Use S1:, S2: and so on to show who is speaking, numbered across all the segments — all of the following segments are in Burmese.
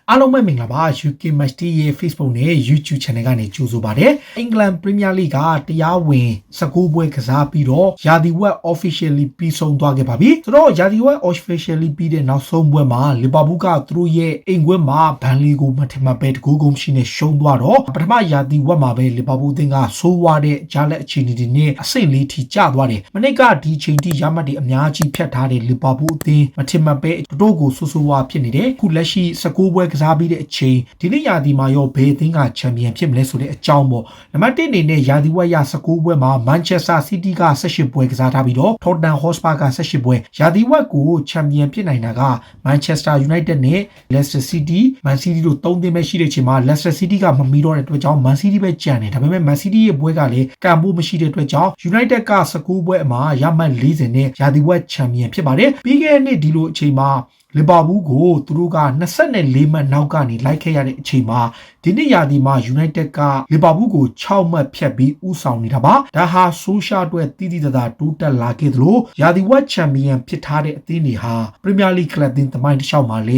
S1: အားလုံးပဲမင်္ဂလာပါ UK Match TV ရဲ့ Facebook နဲ့ YouTube Channel ကနေကြိုဆိုပါရစေ။ England Premier League ကတရားဝင်19ပွဲကစားပြီးတော့ရာသီဝက် officially ပြီးဆုံးသွားခဲ့ပါပြီ။ဆိုတော့ရာသီဝက် officially ပြီးတဲ့နောက်ဆုံးပွဲမှာ Liverpool ကသူတို့ရဲ့အိမ်ကွင်းမှာဘန်လီကိုမထင်မှတ်ပဲတကူကုန်းရှိနေရှုံးသွားတော့ပထမရာသီဝက်မှာပဲ Liverpool အသင်းကဆိုးဝါးတဲ့ဂျာလက်အခြေအနေတွေနဲ့အဆင့်လေးထိကျသွားတယ်။မနေ့ကဒီချိန်ထိရမှတ်တွေအများကြီးဖြတ်ထားတဲ့ Liverpool အသင်းမထင်မှတ်ပဲတို့ကိုဆိုးဆိုးဝါးဖြစ်နေတယ်။ခုလက်ရှိ19ပွဲကစားပြီးတဲ့အချိန်ဒီနေ့ရာသီမှာရောဘယ်အသင်းကချန်ပီယံဖြစ်မလဲဆိုတဲ့အကြောင်းပေါ့နံပါတ်1အနေနဲ့ရာသီဝက်ရ19ပွဲမှာ Manchester City က18ပွဲကစားထားပြီးတော့ Tottenham Hotspur က18ပွဲရာသီဝက်ကိုချန်ပီယံဖြစ်နိုင်တာက Manchester United နဲ့ Leicester City Man City တို့3သင်းပဲရှိတဲ့အချိန်မှာ Leicester City ကမမီတော့တဲ့အတွက်ကြောင့် Man City ပဲကျန်တယ်ဒါပေမဲ့ Man City ရဲ့ပွဲကလည်းကံဖို့မရှိတဲ့အတွက်ကြောင့် United က19ပွဲအမှာရမှတ်40နဲ့ရာသီဝက်ချန်ပီယံဖြစ်ပါတယ်ပြီးခဲ့တဲ့နှစ်ဒီလိုအချိန်မှာလီဗာပူးကိုသူတို့က24မှတ်နောက်ကနေလိုက်ခဲ့ရတဲ့အချိန်မှာဒီနေ့ရာသီမှာ United ကလီဗာပူးကို6မှတ်ဖြတ်ပြီးဦးဆောင်နေတာပါဒါဟာဆိုရှာအတွက်တည်တည်တသာတိုးတက်လာခဲ့သလိုရာသီဝက်ချန်ပီယံဖြစ်ထားတဲ့အသင်းတွေဟာ Premier League ကလပ်အသင်းသမိုင်းတစ်လျှောက်မှာလ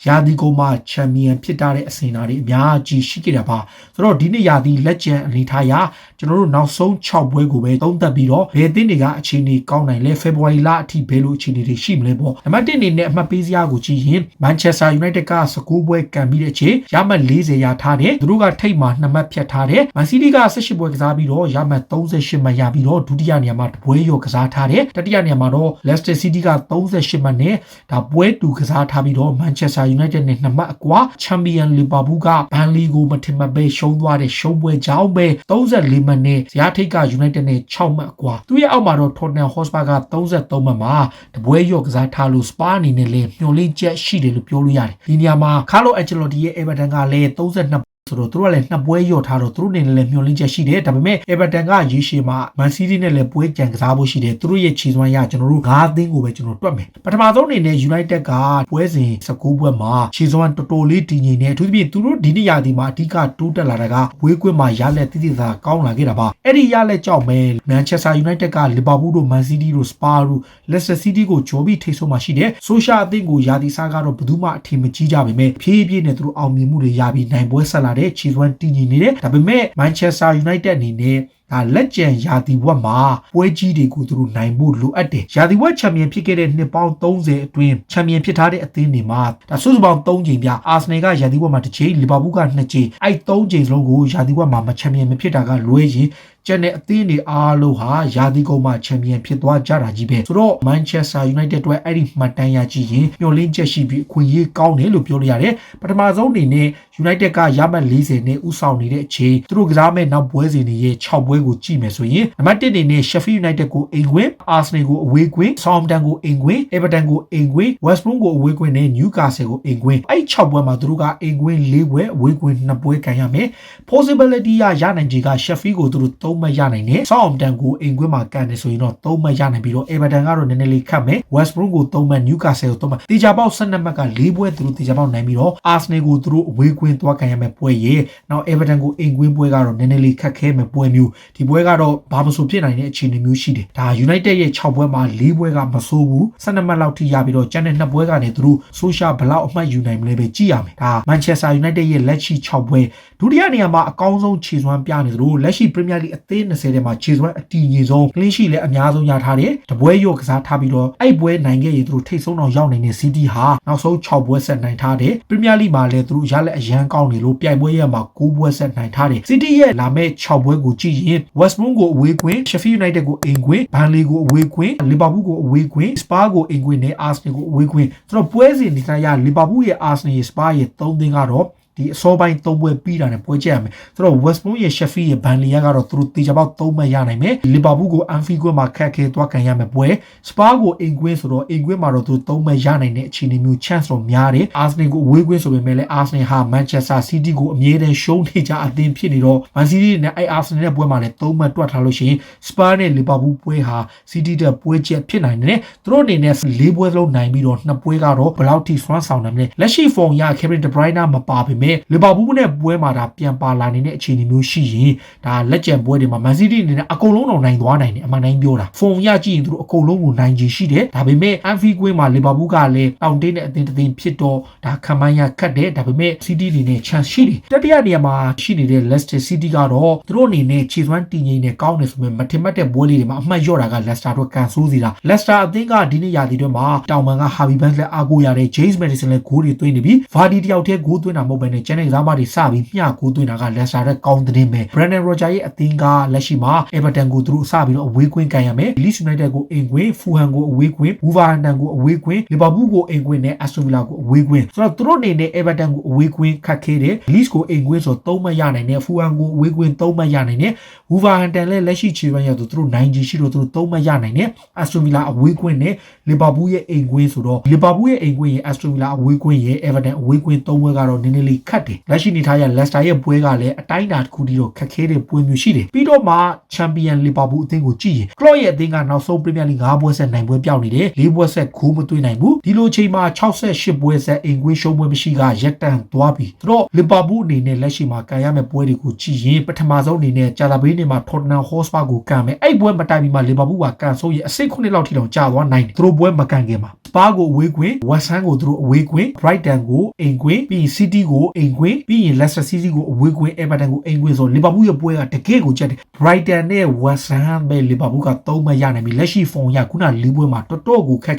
S1: ေရာသီကုန်မှာချန်ပီယံဖြစ်ထားတဲ့အစဉ်အလာတွေအများကြီးရှိခဲ့တာပါဆိုတော့ဒီနေ့ရာသီလက်ကျန်အနေထားရကျွန်တော်တို့နောက်ဆုံး6ပွဲကိုပဲသုံးသပ်ပြီးတော့ဘယ်အသင်းတွေကအခြေအနေကောင်းနိုင်လဲ February လအထိဘယ်လိုအခြေအနေတွေရှိမလဲပေါ့နံပါတ်1အနေနဲ့အမှတ်ပေးစရာကိုကြည့်ရင် Manchester United က19ပွဲကန်ပြီးတဲ့အချိန်ရမှတ်40ရထားတယ်သူတို့ကထိပ်မှာ2မှတ်ဖြတ်ထားတယ် Man City က18ပွဲကစားပြီးတော့ရမှတ်38မှတ်ရပြီးတော့ဒုတိယနေရာမှာတပွဲရောကစားထားတယ်တတိယနေရာမှာတော့ Leicester City က38မှတ်နဲ့ဒါပွဲတူကစားထားပြီးတော့ Manchester United နဲ့2မှတ်အကွာချန်ပီယံလီဗာပူးကဘန်လီကိုမထင်မှတ်ပဲရှုံးသွားတဲ့ရှုံးပွဲကြောင့်ပဲ34မှတ်နဲ့ဇယားထိပ်က United နဲ့6မှတ်အကွာသူရဲ့အောက်မှာတော့ Tottenham Hotspur က33မှတ်မှာတပွဲရောကစားထားလို့ Spa အနေနဲ့လည်းမျှော်လင့်ချက်ရှိတယ်လို့ပြောလို့ရတယ်ဒီနေရာမှာ Carlo Ancelotti ရဲ့ Everton ကလည်း32ဆိုတော့သူတို့ကလည်း2ပွဲရော့ထားတော့သူတို့အနေနဲ့လည်းမျှော်လင့်ချက်ရှိတယ်ဒါပေမဲ့ Everton ကရေရှည်မှာ Man City နဲ့လည်းပွဲကြံကစားဖို့ရှိတယ်သူတို့ရဲ့ခြေစွမ်းရကျွန်တော်တို့9သင်းကိုပဲကျွန်တော်တွက်မယ်ပထမဆုံးအနေနဲ့ United ကပွဲစဉ်19ပွဲမှာခြေစွမ်းတော်တော်လေးတည်ငြိမ်နေအထူးသဖြင့်သူတို့ဒီနေ့ရာသီမှာအဓိကတိုးတက်လာတာကဝေးကွင်းမှာရလက်တိတိသာကောင်းလာခဲ့တာပါအဲ့ဒီရလက်ကြောင့်ပဲ Manchester United က Liverpool တို့ Man City တို့ Spa တို့ Leicester City ကိုဂျော်ပြီးထိတ်ဆုံးမှာရှိတယ်ဆိုရှာအသင်းကိုရာသီစားကတော့ဘယ်သူမှအထင်မကြီးကြပါပဲဖြည်းဖြည်းနဲ့သူတို့အောင်မြင်မှုတွေရပြီးနိုင်ပွဲဆက်လာတဲ့ခြေစွမ်းတည်ငြိမ်နေတယ်ဒါပေမဲ့ Manchester United အနေနဲ့ဒါလက်ကျန်ရာသီဝက်မှာပွဲကြီးတွေကိုသူတို့နိုင်ဖို့လိုအပ်တယ်ရာသီဝက်ချန်ပီယံဖြစ်ခဲ့တဲ့နှစ်ပေါင်း30အတွင်းချန်ပီယံဖြစ်ထားတဲ့အသင်းတွေမှာဒါစုစုပေါင်း3ချိန်ပြအာဆနယ်ကရာသီဝက်မှာ1ချိန်လီဗာပူးက2ချိန်အဲ့3ချိန်စလုံးကိုရာသီဝက်မှာမချန်ပီယံမဖြစ်တာကလွဲရင်ကျန်တဲ့အသင်းတွေအားလုံးဟာရာသီကုန်မှာချန်ပီယံဖြစ်သွားကြတာကြီးပဲဆိုတော့ Manchester United အတွက်အဲ့ဒီမှတ်တမ်းရကြည့်ရင်မျှော်လင့်ချက်ရှိပြီးအခွင့်အရေးကောင်းတယ်လို့ပြောလို့ရတယ်ပထမဆုံးအနေနဲ့ United ကရမှတ်40နဲ့ဦးဆောင်နေတဲ့အချိန်သူတို့ကစားမဲ့နောက်ပွဲစဉ်တွေရဲ့6ပွဲကိုကြည့်မယ်ဆိုရင်နံပါတ်1အနေနဲ့ Sheffield United ကိုအိမ်ကွင်း Arsenal ကိုအဝေးကွင်း Southampton ကိုအိမ်ကွင်း Everton ကိုအိမ်ကွင်း West Brom ကိုအဝေးကွင်းနဲ့ Newcastle ကိုအိမ်ကွင်းအဲ့6ပွဲမှာသူတို့ကအိမ်ကွင်း4ပွဲအဝေးကွင်း2ပွဲကန်ရမယ် possibility ရနိုင်ခြေက Sheffield ကိုသူတို့3မှတ်ရနိုင်တယ် Southampton ကိုအိမ်ကွင်းမှာကန်တယ်ဆိုရင်တော့3မှတ်ရနိုင်ပြီးတော့ Everton ကတော့နည်းနည်းလေးခတ်မယ် West Brom ကို3မှတ် Newcastle ကို3မှတ်တေချာပေါက်12မှတ်က4ပွဲသူတို့တေချာပေါက်နိုင်ပြီးတော့ Arsenal ကိုသူတို့အဝေးကွင်းသွားကန်ရမယ်ပွဲရေနောက် Everton ကိုအိမ်ကွင်းပွဲကတော့နည်းနည်းလေးခက်ခဲမယ်ပွဲမျိုးဒီပွဲကတော့ဘာမဆိုဖြစ်နိုင်တဲ့အခြေအနေမျိုးရှိတယ်ဒါ United ရဲ့6ပွဲမှာ4ပွဲကမဆိုးဘူး12မှတ်လောက်ထိရပြီးတော့ကျန်တဲ့2ပွဲကနေသူတို့ဆိုရှာဘလောက်အမှတ်ယူနိုင်မလဲပဲကြည့်ရမယ်ဒါ Manchester United ရဲ့လက်ရှိ6ပွဲဒုတိယနေရာမှာအကောင်းဆုံးခြေစွမ်းပြနေသလိုလက်ရှိ Premier League အသင်း20ထဲမှာခြေစွမ်းအတီးငြိမ်ဆုံး clean sheet လည်းအများဆုံးရထားတယ်တပွဲရော့ကစားထားပြီးတော့အဲ့ပွဲနိုင်ခဲ့ရင်သူတို့ထိတ်ဆုံးအောင်ရောက်နေတဲ့ City ဟာနောက်ဆုံး6ပွဲဆက်နိုင်ထားတယ် Premier League မှာလည်းသူတို့ရလက်အရန်ကောင်းနေလို့ပြိုင်ပွဲရမှာ9ပွဲဆက်နိုင်ထားတယ် City ရဲ့လာမဲ့6ပွဲကိုကြည့်ရင် West Brom ကိုအဝေးကွင်း Sheffield United ကိုအိမ်ကွင်း Burnley ကိုအဝေးကွင်း Liverpool ကိုအဝေးကွင်း Spa ကိုအိမ်ကွင်းနဲ့ Arsenal ကိုအဝေးကွင်းဆိုတော့ပွဲစဉ်ဒီကရ Liverpool ရဲ့ Arsenal ရဲ့ Spa ရဲ့3သင်းကတော့ဒီအစောပိုင်း3ပွဲပြီးတာနဲ့ပွဲကြရမယ်ဆိုတော့ West Brom ရဲ့ Sheffield ရဲ့ Burnley ကတော့သူတို့တေချာပေါက်3မှတ်ရနိုင်မယ် Liverpool ကို Anfield ကွင်းမှာခက်ခဲသွားကန်ရမယ်ပွဲ Spa ကိုအိမ်ကွင်းဆိုတော့အိမ်ကွင်းမှာတော့သူ3မှတ်ရနိုင်တဲ့အခြေအနေမျိုး chance တော့များတယ် Arsenal ကိုအဝေးကွင်းဆိုပေမဲ့လည်း Arsenal ဟာ Manchester City ကိုအမြဲတမ်းရှုံးနေကြအသင်းဖြစ်နေတော့ Man City နဲ့အဲ့ Arsenal နဲ့ပွဲမှာလည်း3မှတ်တွက်ထားလို့ရှိရင် Spa နဲ့ Liverpool ပွဲဟာ City တဲ့ပွဲချက်ဖြစ်နိုင်တယ်သူတို့အနေနဲ့4ပွဲလုံးနိုင်ပြီးတော့2ပွဲကတော့ဘယ်လောက်ထိစွမ်းဆောင်နိုင်မလဲလက်ရှိ form ရ Kevin De Bruyne မပါပေမဲ့ မဲ့လီဗာပူးနဲ့ပွဲမှာဒါပြန်ပါလာနေတဲ့အခြေအနေမျိုးရှိရင်ဒါလက်ကျန်ပွဲတွေမှာမန်စီးတီးအနေနဲ့အကုန်လုံးတော့နိုင်သွားနိုင်တယ်အမှန်တိုင်းပြောတာဖုန်ရကြည့်ရင်သူတို့အကုန်လုံးကိုနိုင်ချင်ရှိတယ်ဒါပေမဲ့အန်ဖီကွင်းမှာလီဗာပူးကလည်းတောင်တင်းတဲ့အသင်းတစ်သင်းဖြစ်တော့ဒါခံမှန်းရခတ်တယ်ဒါပေမဲ့စီးတီးအနေနဲ့ chance ရှိတယ်တတိယနေရာမှာရှိနေတဲ့ Leicester City ကတော့သူတို့အနေနဲ့ခြေစွမ်းတည်ငြိမ်နေကောင်းတယ်ဆိုပေမဲ့မထင်မှတ်တဲ့ပွဲလေးတွေမှာအမှတ်လျော့တာက Leicester တို့ကန်ဆိုးစီတာ Leicester အသင်းကဒီနေ့ရာသီတွင်းမှာတောင်ပန်က Harvey Barnes နဲ့အားကိုးရတဲ့ James Maddison လည်းဂိုးတွေသွင်းနေပြီး Vardy တယောက်တည်းဂိုးသွင်းတာမဟုတ်ဘဲနဲ့ကျန်တဲ့ကစားမတွေစပြီးမျှဂိုးသွင်းတာက Leicester ရဲ့ကောင်းတဲ့ပဲ Brendan Rodgers ရဲ့အသင်းကလက်ရှိမှာ Everton ကိုသူတို့စပြီးတော့အဝေးကွင်းကန်ရမယ် Leeds United ကိုအိမ်ကွင်း Fulham ကိုအဝေးကွင်း Wolverhampton ကိုအဝေးကွင်း Liverpool ကိုအိမ်ကွင်းနဲ့ Aston Villa ကိုအဝေးကွင်းဆိုတော့သူတို့အနေနဲ့ Everton ကိုအဝေးကွင်းခတ်ခဲတယ် Leeds ကိုအိမ်ကွင်းဆို3မှတ်ရနိုင်တယ် Fulham ကိုအဝေးကွင်း3မှတ်ရနိုင်တယ် Wolverhampton လည်းလက်ရှိခြေပန်းရသူတို့နိုင်ချီရှိလို့သူတို့3မှတ်ရနိုင်တယ် Aston Villa အဝေးကွင်းနဲ့ Liverpool ရဲ့အိမ်ကွင်းဆိုတော့ Liverpool ရဲ့အိမ်ကွင်းရဲ့ Aston Villa အဝေးကွင်းရဲ့ Everton အဝေးကွင်း3ပွဲကတော့နည်းနည်းလေးခတ်တယ်လက်ရှိနေထားရ Leicester ရဲ့ပွဲကလည်းအတိုင်းအတာတစ်ခုတည်းတော့ခက်ခဲတဲ့ပွဲမျိုးရှိတယ်ပြီးတော့မှ Champion Liverpool အသင်းကိုကြည့်ရင် Klopp ရဲ့အသင်းကနောက်ဆုံး Premier League 5ပွဲဆက်နိုင်ပွဲပြောင်းနေတယ်4ပွဲဆက်ဂိုးမသွင်းနိုင်ဘူးဒီလိုချိန်မှာ68ပွဲဆက်အိမ်ကွင်းရှုံးပွဲမရှိကရက်တန်သွားပြီသူတို့ Liverpool အနေနဲ့လက်ရှိမှာကန်ရမယ့်ပွဲတွေကိုကြည့်ရင်ပထမဆုံးအနေနဲ့ကြာသပတေးနေ့မှာ Tottenham Hotspur ကိုကန်မယ်အဲ့ပွဲမတိုင်မီမှာ Liverpool ကကန်ဆိုးရင်အစိတ်9လောက်ထိတောင်ကြာသွားနိုင်တယ်သူတို့ပွဲမကန်ခင်မှာ Spurs ကိုအဝေးကွင်း West Ham ကိုသူတို့အဝေးကွင်း Brighton ကိုအိမ်ကွင်းပြီး City ကိုအိမ်ကွင်းပြီးရင် Leicester City ကိုအဝေးကွင်း Everton ကိုအိမ်ကွင်းဆို Liverpool ရဲ့ပွဲကတကယ့်ကိုကြက်တယ် Brighton နဲ့ West Ham ပဲ Liverpool က3မှတ်ရနိုင်ပြီလက်ရှိဖုန်ရခုန၄ပွဲမှာတော်တော်ကိုခက်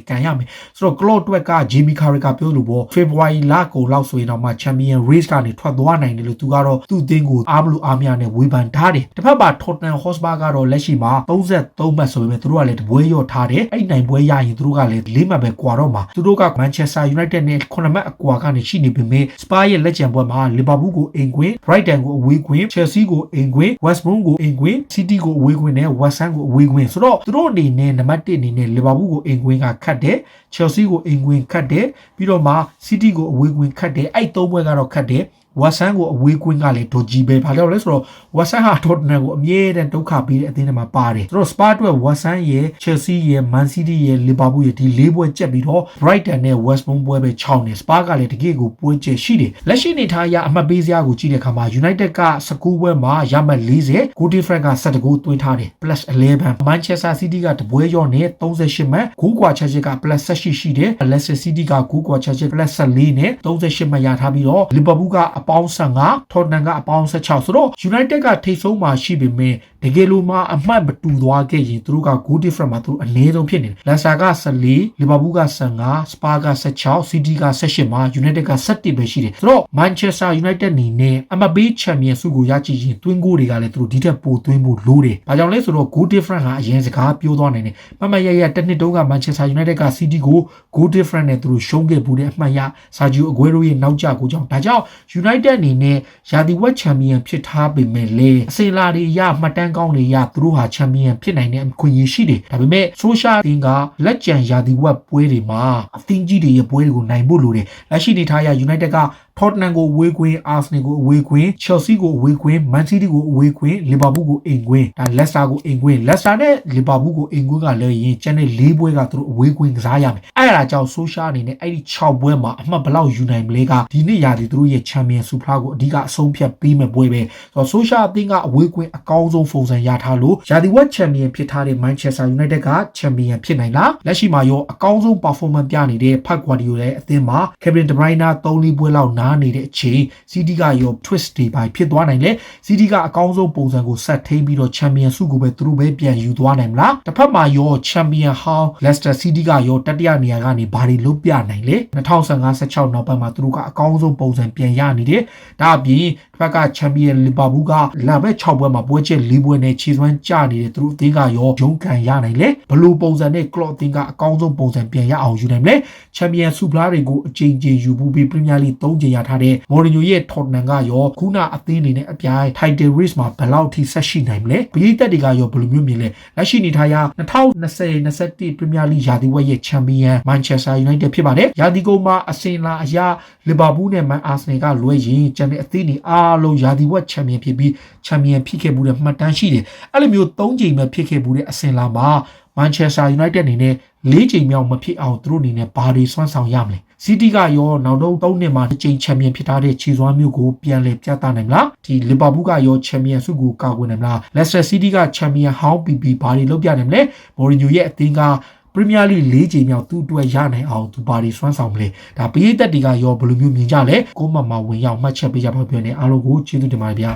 S1: ကန်ရမယ်ဆိုတော့ Klopp အတွက်က Jamie Carragher ပြောလို့ပေါ့ February လကုန်လောက်ဆိုရင်တော့မှ Champion Race ကနေထွက်သွားနိုင်တယ်လို့သူကတော့သူ့အသင်းကိုအားမလို့အားမရနဲ့ဝေဖန်ထားတယ်တစ်ဖက်မှာ Tottenham Hotspur ကတော့လက်ရှိမှာ33မှတ်ဆိုပေမဲ့သူတို့ကလည်းတပွဲရော့ထားတယ်အဲ့နိုင်ပွဲရရင်သူတို့ကလည်း4မှတ်ပဲကွာတော့မှာသူတို့က Manchester United နဲ့9မှတ်အကွာကနေရှိနေပေမဲ့ Spurs ရဲ့လက်ကျန်ပွဲမှာ Liverpool ကိုအိမ်ကွင်း Brighton ကိုအဝေးကွင်း Chelsea ကိုအိမ်ကွင်း West Brom ကိုအိမ်ကွင်း City ကိုအဝေးကွင်းနဲ့ West Ham ကိုအဝေးကွင်းဆိုတော့သူတို့အနေနဲ့နံပါတ်1အနေနဲ့ Liverpool ကိုအိမ်ကွင်းကခတ်တယ် Chelsea ကိုအိမ်ကွင်းခတ်တယ်ပြီးတော့မှ City ကိုအဝေးကွင်းခတ်တယ်အဲ့3ပွဲကတော့ခတ်တယ်West Ham ကိုအဝေးကွင်းကလည်းဒိုကြီးပဲဘာလို့လဲဆိုတော့ West Ham ဟာ Tottenham ကိုအမြဲတမ်းဒုက္ခပေးတဲ့အသင်းတွေမှာပါတယ်ဆိုတော့ Spurs အတွက် West Ham ရဲ့ Chelsea ရဲ့ Man City ရဲ့ Liverpool ရဲ့ဒီ၄ပွဲကျက်ပြီးတော့ Brighton နဲ့ West Brom ပွဲပဲ6နေ Spurs ကလည်းတကယ့်ကိုပွဲကျက်ရှိတယ်လက်ရှိနေထားရအမှတ်ပေးစရာကိုကြည့်တဲ့အခါမှာ United က19ပွဲမှာရမှတ်40 goal difference က17ဂိုးသွင်းထားတယ် +11 Manchester City ကတပွဲရော့နဲ့38မှတ်ဂိုးကွာချက်ချက်က +18 ရှိတယ် Leicester City ကဂိုးကွာချက်ချက် +14 နဲ့38မှတ်ရထားပြီးတော့ Liverpool ကအပေါင်း15 Tottenham ကအပေါင်း16ဆိုတော့ United ကထိပ်ဆုံးမှာရှိပေမဲ့တကယ်လို့မှအမှတ်မတူသွားခဲ့ရင်သူတို့က goal difference မှာသူတို့အနည်းဆုံးဖြစ်နေတယ် Leicester က14 Liverpool က15 Spurs က16 City က18မှာ United က17ပဲရှိတယ်ဆိုတော့ Manchester United အနေနဲ့အမှတ်ပေး Champion ဆုကိုရကြည့်ရင်သွင်းဂိုးတွေကလည်းသူတို့ဒီထက်ပိုသွင်းဖို့လိုတယ်။ဘာကြောင့်လဲဆိုတော့ goal difference ဟာအရင်စကားပြောသွားနိုင်တယ်။မမရတစ်နှစ်တုန်းက Manchester United က City ကို goal difference နဲ့သူတို့ရှုံးခဲ့ဘူးတဲ့အမှတ်ရ Sergio Aguero ရဲ့နောက်ကျကိုကြောင့်ဒါကြောင့် United အနေနဲ့ရာသီဝက် Champion ဖြစ်ထားပေမဲ့လည်းအစင်လာတွေရမှတ်တမ်းကောင်းတွေရသူတို့ဟာ Champion ဖြစ်နိုင်တဲ့အခွင့်အရေးရှိတယ်။ဒါပေမဲ့ Social အသင်းကလက်ကျန်ရာသီဝက်ပွဲတွေမှာအသင်းကြီးတွေရဲ့ပွဲတွေကိုနိုင်ဖို့လိုတယ်။လက်ရှိနေထားရ United ကTottenham ကိုအဝေးကွင်း Arsenal ကိုအဝေးကွင်း Chelsea ကိုအဝေးကွင်း Man City ကိုအဝေးကွင်း Liverpool ကိုအိမ်ကွင်းဒါ Leicester ကိုအိမ်ကွင်း Leicester နဲ့ Liverpool ကိုအိမ်ကွင်းကလည်းရင်ကျန်တဲ့၄ပွဲကသူတို့အဝေးကွင်းကစားရမယ်အဲ့ဒါကြောင့် Social အနေနဲ့အဲ့ဒီ6ပွဲမှာအမှတ်ဘလောက်ယူနိုင်မလဲကဒီနေ့ရာသီသူတို့ရဲ့ Champion Super ကိုအဓိကအဆုံးဖြတ်ပေးမဲ့ပွဲပဲဆိုတော့ Social အသင်းကအဝေးကွင်းအကောင်းဆုံးပုံစံရထားလို့ရာသီဝက် Champion ဖြစ်ထားတဲ့ Manchester United က Champion ဖြစ်နိုင်လားလက်ရှိမှာရောအကောင်းဆုံး performance ပြနေတဲ့ Pep Guardiola ရဲ့အသင်းမှာ Kevin De Bruyne 3-4ပွဲလောက်နားနေတဲ့အချိန်City ကရော twist တွေပါဖြစ်သွားနိုင်လေ City ကအကောင်းဆုံးပုံစံကိုဆက်ထိန်းပြီးတော့ Champion ဆုကိုပဲသူတို့ပဲပြန်ယူသွားနိုင်မလားတစ်ဖက်မှာရော Champion ဟောင်း Leicester City ကရောတတိယနေရာကနေဘာတွေလုပ်ပြနိုင်လဲ2015-16နောက်ပိုင်းမှာသူတို့ကအကောင်းဆုံးပုံစံပြန်ရနေတယ်ဒါအပြင်တစ်ဖက်က Champion Liverpool ကလာမဲ့6ပွဲမှာပွဲချက်4ပွဲနဲ့ခြေစွမ်းကျနေတယ်သူတို့အသင်းကရောဂျုံကန်ရနိုင်လေဘလို့ပုံစံနဲ့ Klopp အသင်းကအကောင်းဆုံးပုံစံပြန်ရအောင်ယူနိုင်မလဲ Champion ဆုဖလားတွေကိုအကြိမ်ကြိမ်ယူပြီး Premier League 3ကြိမ်ရထားတဲ့ Mourinho ရဲ့ Tottenham ကရောခုနအသင်းအနေနဲ့အပြိုင် Title Race မှာဘယ်လောက်ထိဆက်ရှိနိုင်မလဲပရိသတ်တွေကရောဘယ်လိုမျိုးမြင်လဲလက်ရှိနေထားရ2020-21 Premier League ရာသီဝက်ရဲ့ Champion Manchester United ဖြစ်ပါတယ်ရာသီကုန်မှာအစင်လာအရာ Liverpool နဲ့ Arsenal ကလွဲရင်ကျန်တဲ့အသင်းတွေအားလုံးရာသီဝက် Champion ဖြစ်ပြီး Champion ဖြစ်ခဲ့မှုတဲ့မှတ်တမ်းရှိတယ်အဲ့လိုမျိုး3ကြိမ်ပဲဖြစ်ခဲ့မှုတဲ့အစင်လာမှာ Manchester United အနေနဲ့4ကြိမ်မြောက်မဖြစ်အောင်သူတို့အနေနဲ့ဘာတွေစွမ်းဆောင်ရမလဲ စီးတီးကရောနောက်တော့3နှစ်မှာတစ်ချိန်ချန်ပီယံဖြစ်ထားတဲ့ခြေစွမ်းမျိုးကိုပြန်လည်ပြသနိုင်မလားဒီလီဗာပူးကရောချန်ပီယံဆုကိုကာကွယ်နိုင်မလားလက်စတာစီးတီးကချန်ပီယံဟောင်းပြီးဘာတွေလုပ်ပြနိုင်မလဲမော်ရီညိုရဲ့အသင်းကပရီးမီးယားလိ4ချိန်မြောက်သူ့အတွက်ရနိုင်အောင်သူဘာတွေစွမ်းဆောင်မလဲဒါပရိသတ်တွေကရောဘယ်လိုမျိုးမြင်ကြလဲကိုမမဝင်ရောက်မှတ်ချက်ပေးကြပါပြောနေအားလုံးကိုကျေးဇူးတင်ပါတယ်ဗျာ